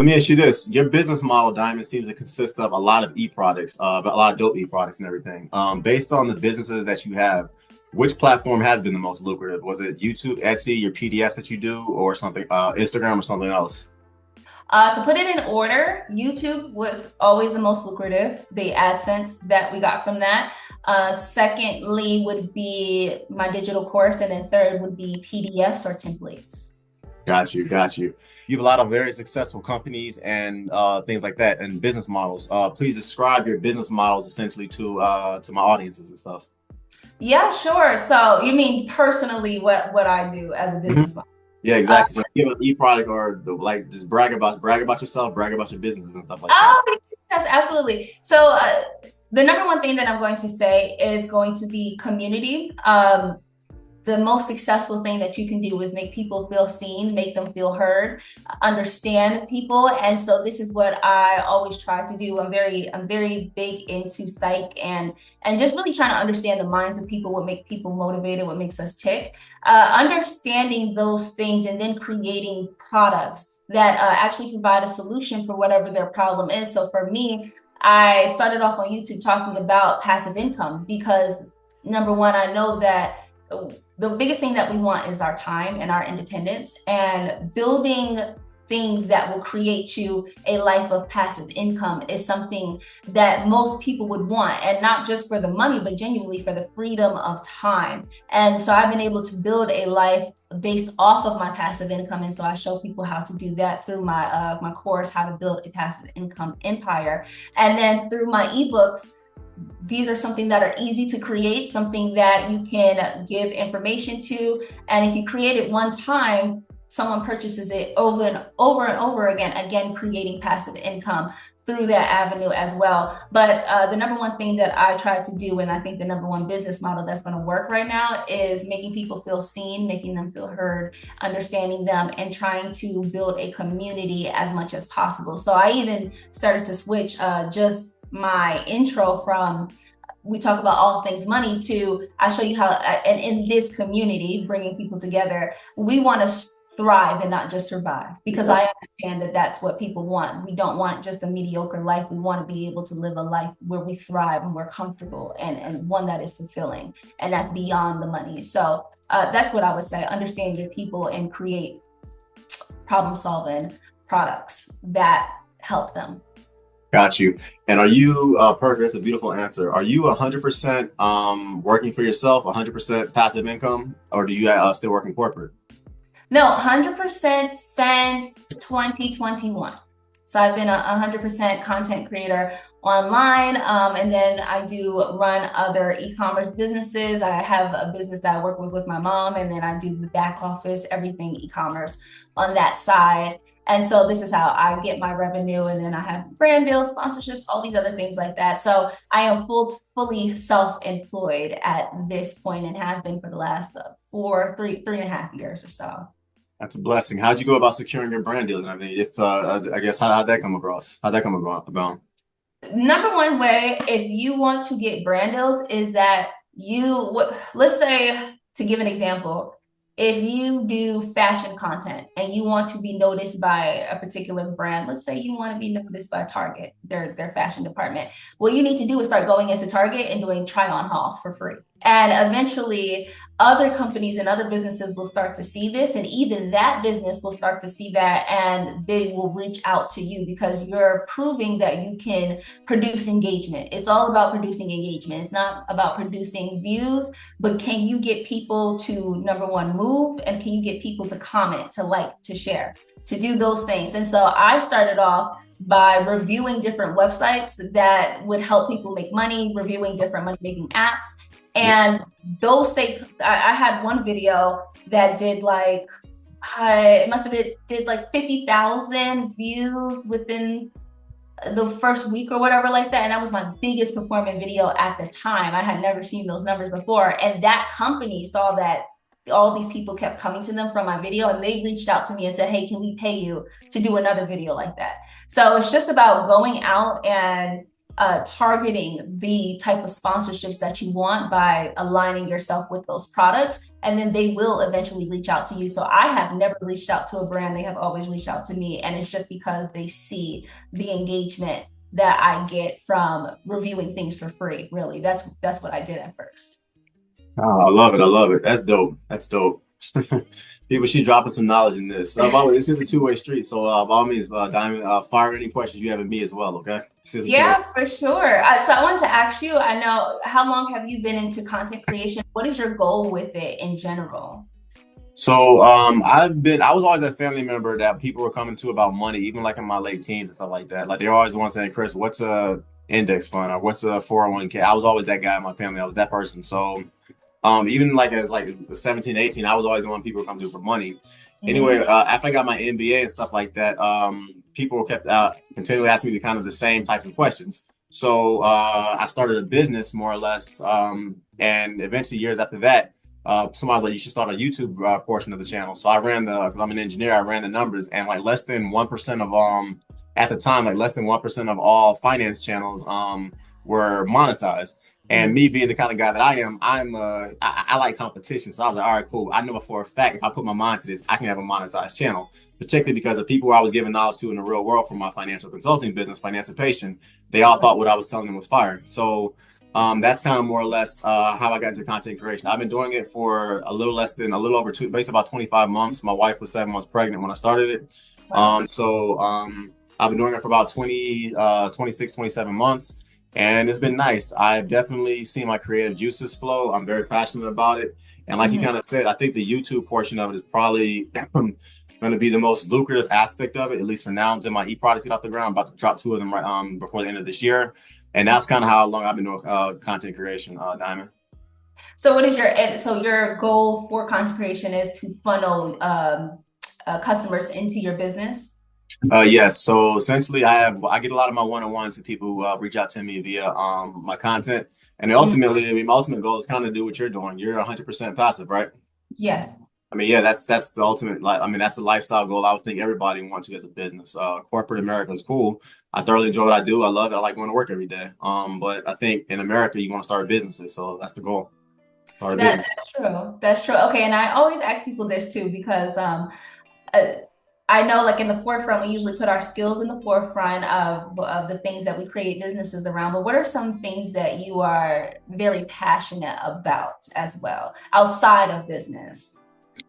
Let me ask you this. Your business model, Diamond, seems to consist of a lot of e-products, a lot of dope e-products and everything. Based on the businesses that you have, which platform has been the most lucrative? Was it YouTube, Etsy, your PDFs that you do, or something, Instagram or something else? To put it in order, YouTube was always the most lucrative, the AdSense that we got from that. Secondly would be my digital course, and then third would be PDFs or templates. Got you, got you. You have a lot of very successful companies and things like that, and business models. Please describe your business models essentially to my audiences and stuff. Yeah, sure. So you mean personally what I do as a Mhm. business model? Yeah, Uh, exactly. So give an e-product or like just brag about yourself, brag about your businesses and stuff like that. oh, yes, absolutely. So the number one thing that I'm going to say is going to be community. The most successful thing that you can do is make people feel seen, make them feel heard, understand people. And so this is what I always try to do. I'm very big into psych and just really trying to understand the minds of people, what make people motivated, what makes us tick. Understanding those things and then creating products that actually provide a solution for whatever their problem is. So for me, I started off on YouTube talking about passive income because number one, I know that the biggest thing that we want is our time and our independence, and building things that will create you a life of passive income is something that most people would want, and not just for the money, but genuinely for the freedom of time. And so I've been able to build a life based off of my passive income. And so I show people how to do that through my course, How to Build a Passive Income Empire. And then through my ebooks, these are something that are easy to create, something that you can give information to. And if you create it one time, someone purchases it over and over and over again, creating passive income through that avenue as well. But the number one thing that I try to do, and I think the number one business model that's going to work right now, is making people feel seen, making them feel heard, understanding them, and trying to build a community as much as possible. So I even started to switch just my intro from we talk about all things money to I show you how, and in this community, bringing people together, we want to thrive and not just survive, because I understand that that's what people want. We don't want just a mediocre life. We want to be able to live a life where we thrive and we're comfortable, and one that is fulfilling, and that's beyond the money. So that's what I would say. Understand your people and create problem solving products that help them. Got you. And are you perfect? That's a beautiful answer. Are you 100% working for yourself, 100% passive income, or do you still work in corporate? No, 100% since 2021. So I've been a 100% content creator online, and then I do run other e-commerce businesses. I have a business that I work with my mom, and then I do the back office, everything e-commerce on that side. And so this is how I get my revenue, and then I have brand deals, sponsorships, all these other things like that. So I am fully self-employed at this point, and have been for the last three and a half years or so. That's a blessing. How'd you go about securing your brand deals and everything? If I guess how'd that come across? How'd that come about? Number one way, if you want to get brand deals, is that let's say, to give an example, if you do fashion content and you want to be noticed by a particular brand, let's say you want to be noticed by Target, their fashion department, what you need to do is start going into Target and doing try on hauls for free. And eventually other companies and other businesses will start to see this, and even that business will start to see that, and they will reach out to you because you're proving that you can produce engagement. It's all about producing engagement. It's not about producing views, but can you get people to, number one, move, and can you get people to comment, to like, to share, to do those things? And so I started off by reviewing different websites that would help people make money, reviewing different money making apps. And I had one video that did like, it must have did like 50,000 views within the first week or whatever like that. And that was my biggest performing video at the time. I had never seen those numbers before. And that company saw that all these people kept coming to them from my video, and they reached out to me and said, hey, can we pay you to do another video like that? So it's just about going out and targeting the type of sponsorships that you want by aligning yourself with those products, and then they will eventually reach out to you. So I have never reached out to a brand, they have always reached out to me, and it's just because they see the engagement that I get from reviewing things for free. Really, that's what I did at first. Oh, I love it. I love it. That's dope. That's dope. People should dropping some knowledge in this. By the way, this is a two-way street. So by all means, Diamond, fire any questions you have at me as well. Okay, this is a two-way. Yeah, for sure. So I want to ask you, I know, how long have you been into content creation? What is your goal with it in general? So I was always a family member that people were coming to about money, even like in my late teens and stuff like that. Like they're always the ones saying, Chris, what's a index fund or what's a 401k? I was always that guy in my family. I was that person. So even like as like 17, 18, I was always the one people would come to for money. Anyway, Mhm. after I got my MBA and stuff like that, people kept continually asking me the kind of the same types of questions. So I started a business more or less, and eventually years after that, somebody was like, "You should start a YouTube portion of the channel." So I ran because I'm an engineer, I ran the numbers, and like less than 1% of at the time, like less than 1% of all finance channels were monetized. And me being the kind of guy that I am, I like competition. So I was like, all right, cool. I know for a fact if I put my mind to this, I can have a monetized channel, particularly because the people I was giving knowledge to in the real world from my financial consulting business, Financipation, they all thought what I was telling them was fire. So that's kind of more or less how I got into content creation. I've been doing it for a little over basically about 25 months. My wife was 7 months pregnant when I started it. Wow. I've been doing it for about 26, 27 months. And it's been nice. I've definitely seen my creative juices flow. I'm very passionate about it. And like you Mhm. kind of said, I think the YouTube portion of it is probably going to be the most lucrative aspect of it, at least for now, until my e-products get off the ground. I'm about to drop two of them right before the end of this year. And that's kind of how long I've been doing content creation, Diamond. So what is your goal for content creation is to funnel customers into your business? Yes. So essentially, I get a lot of my one-on-ones to people who reach out to me via my content, and Mhm. ultimately, I mean, my ultimate goal is kind of do what you're doing. You're 100% passive, right? Yes. I mean, yeah, that's the ultimate. Like, I mean, that's the lifestyle goal I would think everybody wants to as a business. Corporate America is cool. I thoroughly enjoy what I do. I love it. I like going to work every day. But I think in America, you want to start businesses, so that's the goal. Start a business. That's true. That's true. Okay, and I always ask people this too because uh, I know, like in the forefront, we usually put our skills in the forefront of the things that we create businesses around. But what are some things that you are very passionate about as well outside of business?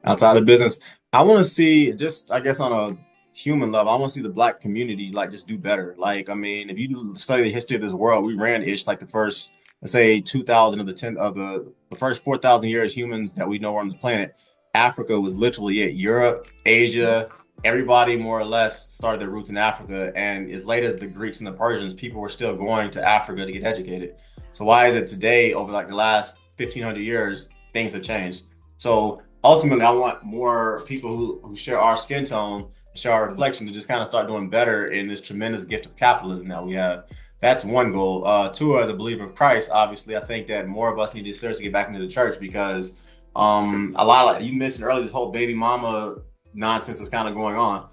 Outside of business, I want to see just, I guess, on a human level, I want to see the black community like just do better. Like, I mean, if you study the history of this world, we ran ish like the first, let's say, 2,000 of the 10 of the first 4,000 years humans that we know on this planet. Africa was literally it. Europe, Asia, everybody more or less started their roots in Africa. And as late as the Greeks and the Persians, people were still going to Africa to get educated. So why is it today, over like the last 1,500 years, things have changed? So ultimately, I want more people who share our skin tone, share our reflection to just kind of start doing better in this tremendous gift of capitalism that we have. That's one goal. Two, as a believer of Christ, obviously, I think that more of us need to seriously get back into the church because a lot of, you mentioned earlier, this whole baby mama nonsense is kind of going on.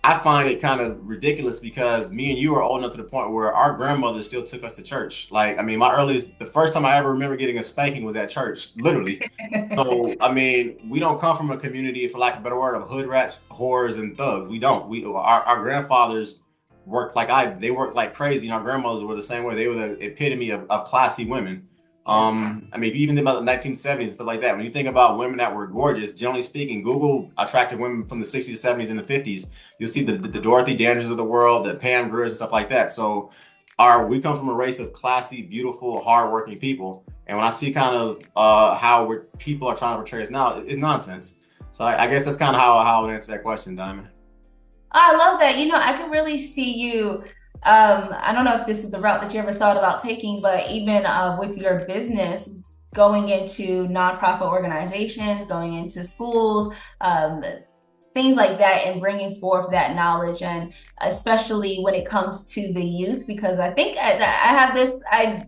I find it kind of ridiculous because me and you are old enough to the point where our grandmother still took us to church. Like, I mean, the first time I ever remember getting a spanking was at church, literally. So, I mean, we don't come from a community, for lack of a better word, of hood rats, whores, and thugs. We don't. Our grandfathers they worked like crazy, and our grandmothers were the same way. They were the epitome of classy women. Yeah. I mean, if you even think about the 1970s and stuff like that, when you think about women that were gorgeous, generally speaking, Google attracted women from the 60s, 70s, and the 50s. You'll see the Dorothy Danders of the world, the Pam Griers, and stuff like that. So, we come from a race of classy, beautiful, hardworking people. And when I see kind of how people are trying to portray us now, it's nonsense. So I guess that's kind of how I would answer that question, Diamond. I love that. I can really see you. I don't know if this is the route that you ever thought about taking, but even with your business, going into nonprofit organizations, going into schools, things like that, and bringing forth that knowledge, and especially when it comes to the youth, because I think I have this, I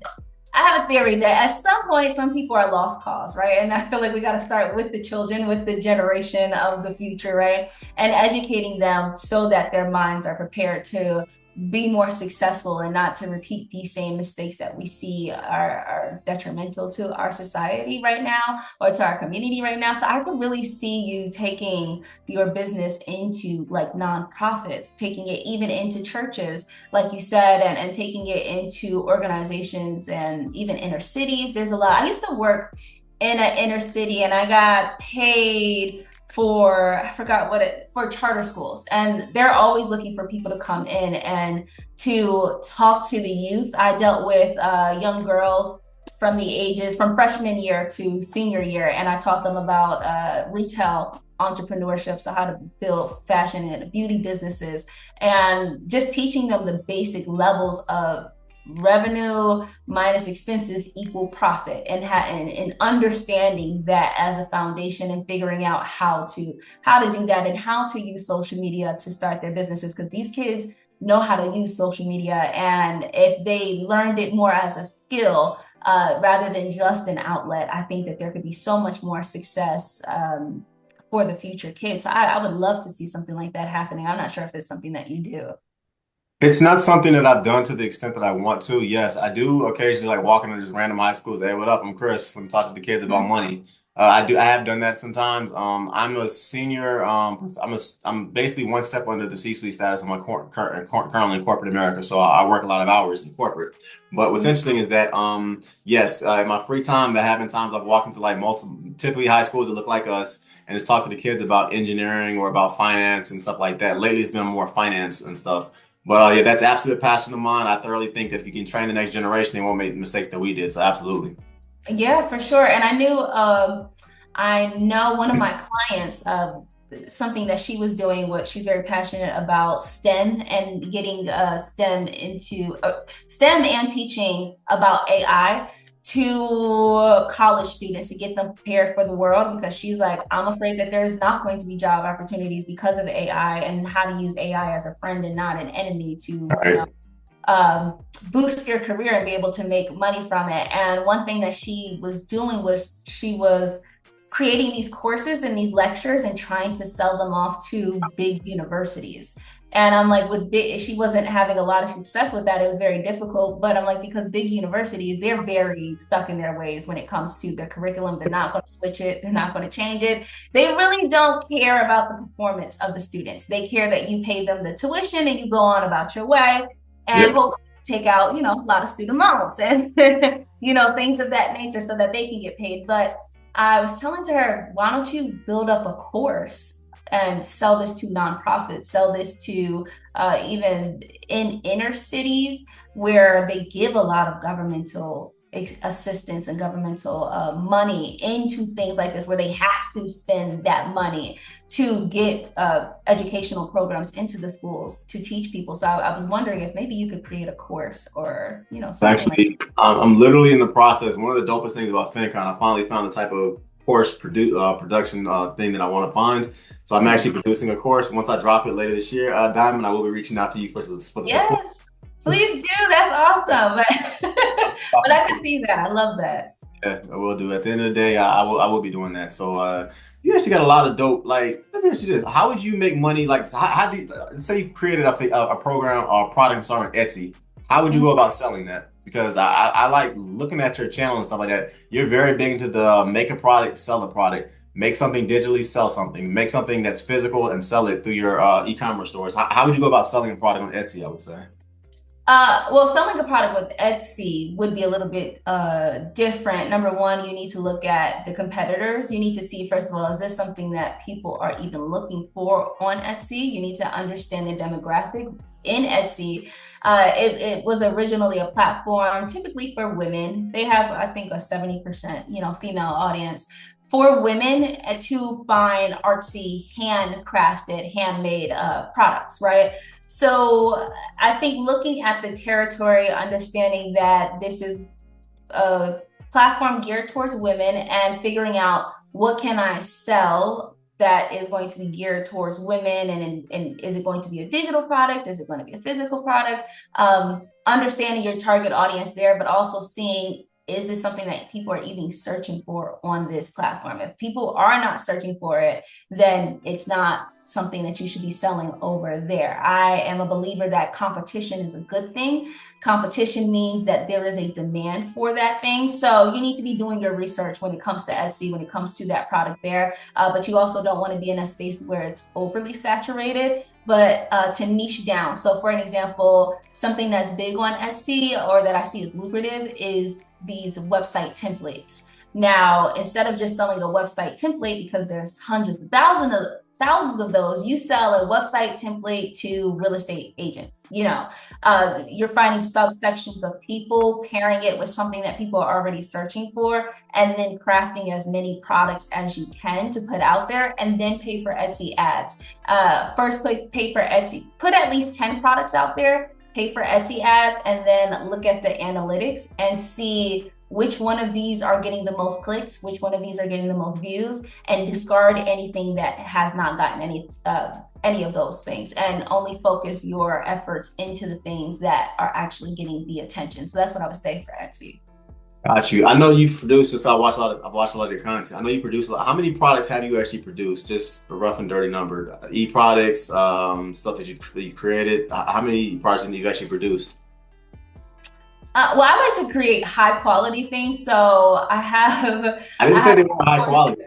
have a theory that at some point, some people are lost cause, right? And I feel like we got to start with the children, with the generation of the future, right? And educating them so that their minds are prepared to be more successful and not to repeat these same mistakes that we see are detrimental to our society right now or to our community right now. So I could really see you taking your business into like nonprofits, taking it even into churches, like you said, and taking it into organizations and even inner cities. There's a lot. I used to work in an inner city and I got paid for I forgot what it for charter schools, and they're always looking for people to come in and to talk to the youth. I dealt with young girls from the ages from freshman year to senior year, and I taught them about retail entrepreneurship, so how to build fashion and beauty businesses, and just teaching them the basic levels of revenue minus expenses equal profit, and understanding that as a foundation, and figuring out how to do that and how to use social media to start their businesses, because these kids know how to use social media, and if they learned it more as a skill rather than just an outlet, I think that there could be so much more success for the future kids. So I would love to see something like that happening. I'm not sure if it's something that you do. It's not something that I've done to the extent that I want to. Yes, I do occasionally like walk into just random high schools. Hey, what up? I'm Chris. Let me talk to the kids about money. I have done that sometimes. I'm a senior. I'm basically one step under the C-suite status. I'm currently in corporate America, so I work a lot of hours in corporate. But what's interesting is that, yes, in my free time, there have been times I've walked into like multiple, typically high schools that look like us, and just talk to the kids about engineering or about finance and stuff like that. Lately, it's been more finance and stuff. But yeah, that's absolute passion of mine. I thoroughly think that if you can train the next generation, they won't make the mistakes that we did. So absolutely. Yeah, for sure. And I know one of my clients, something that she was doing, what she's very passionate about STEM and getting STEM and teaching about AI to college students to get them prepared for the world, because she's like, I'm afraid that there's not going to be job opportunities because of AI, and how to use AI as a friend and not an enemy to, Right. boost your career and be able to make money from it. And one thing that she was doing was she was creating these courses and these lectures and trying to sell them off to big universities. And I'm like, she wasn't having a lot of success with that. It was very difficult. But I'm like, because big universities, they're very stuck in their ways when it comes to their curriculum. They're not going to switch it. They're not going to change it. They really don't care about the performance of the students. They care that you pay them the tuition and you go on about your way, and Yep. hopefully take out, a lot of student loans and, things of that nature so that they can get paid. But I was telling to her, why don't you build up a course and sell this to nonprofits, sell this to even in inner cities where they give a lot of governmental assistance and governmental money into things like this, where they have to spend that money to get educational programs into the schools to teach people. So I was wondering if maybe you could create a course or, something like Actually, I'm literally in the process. One of the dopest things about FinCon, I finally found the type of course production thing that I want to find. So I'm that. actually producing a course. Once I drop it later this year, Diamond, I will be reaching out to you for the support. Yes, please do. That's awesome. But I can see that. I love that. Yeah, I will do. At the end of the day, I will be doing that. So you actually got a lot of dope. Like, let me ask you this: how would you make money? Like, how do you say you created a program or a product, I'm sorry, on Etsy? How would you go about selling that? Because I like looking at your channel and stuff like that. You're very big into the make a product, sell a product, make something digitally, sell something, make something that's physical and sell it through your e-commerce stores. How would you go about selling a product on Etsy? I would say. Well, selling a product with Etsy would be a little bit different. Number one, you need to look at the competitors. You need to see, first of all, is this something that people are even looking for on Etsy? You need to understand the demographic in Etsy. It was originally a platform typically for women. They have, I think, a 70%, female audience for women to find artsy, handcrafted, handmade products, right? So I think looking at the territory, understanding that this is a platform geared towards women, and figuring out what can I sell that is going to be geared towards women, and is it going to be a digital product? Is it going to be a physical product? Understanding your target audience there, but also seeing is this something that people are even searching for on this platform? If people are not searching for it, then it's not something that you should be selling over there. I am a believer that competition is a good thing. Competition means that there is a demand for that thing. So you need to be doing your research when it comes to Etsy, when it comes to that product there. But you also don't want to be in a space where it's overly saturated, but to niche down. So for an example, something that's big on Etsy or that I see as lucrative is these website templates. Now, instead of just selling a website template, because there's hundreds of thousands of those, you sell a website template to real estate agents. You're finding subsections of people, pairing it with something that people are already searching for, and then crafting as many products as you can to put out there, and then pay for Etsy ads. First, pay for Etsy. Put at least 10 products out there, pay for Etsy ads, and then look at the analytics and see which one of these are getting the most clicks, which one of these are getting the most views, and discard anything that has not gotten any of those things, and only focus your efforts into the things that are actually getting the attention. So that's what I would say for Etsy. Got you. I know you've produced, since I've watched a lot of your content. I know you produce a lot. How many products have you actually produced? Just a rough and dirty number. E-products, stuff that you created. How many products have you actually produced? Well, I like to create high quality things. So I didn't say they were high quality.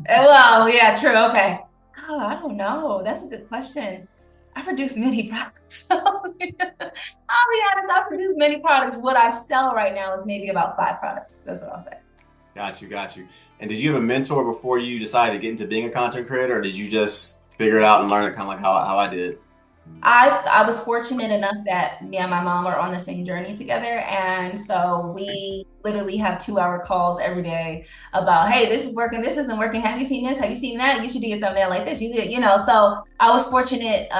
Well, yeah, true. Okay. Oh, I don't know. That's a good question. I produce many products. I'll be honest, I produce many products. What I sell right now is maybe about 5 products. That's what I'll say. Got you. And did you have a mentor before you decided to get into being a content creator, or did you just figure it out and learn it kind of like how I did? I was fortunate enough that me and my mom are on the same journey together. And so we literally have 2-hour calls every day about, hey, this is working, this isn't working. Have you seen this? Have you seen that? You should do your thumbnail like this. So I was fortunate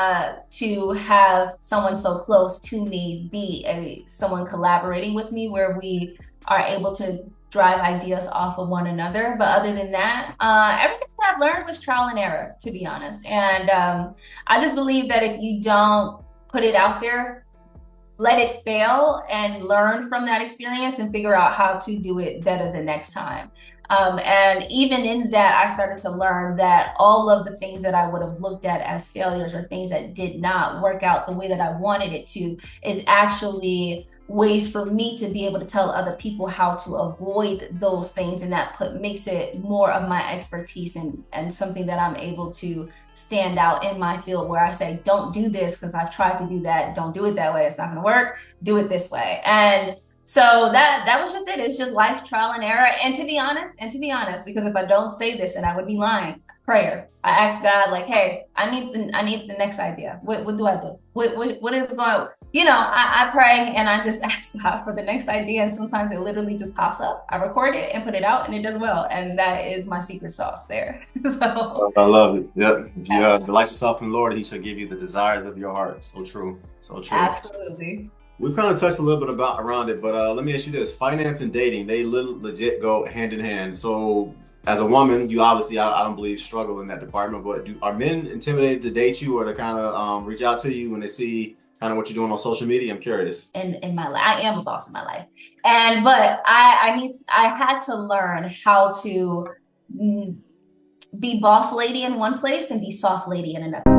to have someone so close to me be someone collaborating with me, where we are able to drive ideas off of one another. But other than that, everything that I've learned was trial and error, to be honest. And I just believe that if you don't put it out there, let it fail and learn from that experience and figure out how to do it better the next time. And even in that, I started to learn that all of the things that I would have looked at as failures or things that did not work out the way that I wanted it to is actually ways for me to be able to tell other people how to avoid those things, and that makes it more of my expertise and something that I'm able to stand out in my field, where I say, don't do this because I've tried to do that. Don't do it that way. It's not going to work. Do it this way. And so that was just it. It's just life, trial and error. And to be honest, because if I don't say this, and I would be lying, prayer. I ask God, like, hey, I need the next idea. What do I do? What is going? I pray and I just ask God for the next idea, and sometimes it literally just pops up. I record it and put it out, and it does well, and that is my secret sauce there. So I love it. Yep. If you delight yourself in the Lord, He shall give you the desires of your heart. So true. So true. Absolutely. We kind of touched a little bit around it, but let me ask you this: finance and dating, they legit go hand in hand. So as a woman, you obviously, I don't believe, struggle in that department. But are men intimidated to date you or to kind of reach out to you when they see kind of what you're doing on social media? I'm curious. In my life, I am a boss in my life, but I had to learn how to be boss lady in one place and be soft lady in another.